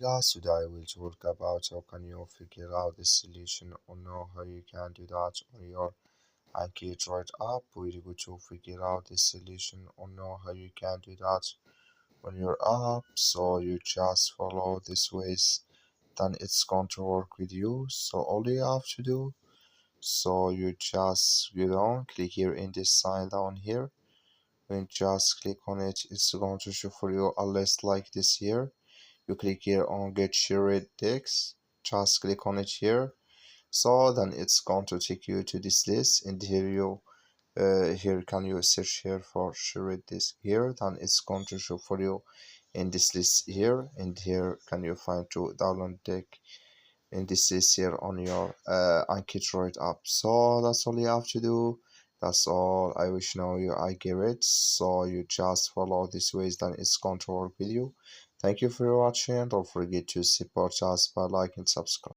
Guys, today I will talk about how can you figure out the solution or know how you can do that on your AnkiDroid app. We're going to figure out the solution or know how you can do that on your app. So you just follow this ways, then it's going to work with you. So all you have to do, so you just go down, click here in this sign down here. When you just click on it, it's going to show for you a list like this here. You click here on get shared text, just click on it here. So then it's going to take you to this list, and here you here can you search here for shared disk here. Then it's going to show for you in this list here, and here can you find to download deck in this list here on your AnkiDroid app. So that's all you have to do. That's all. I wish now you I get it. So you just follow this ways, then it's going to work with you. Thank you for watching. Don't forget to support us by like and subscribe.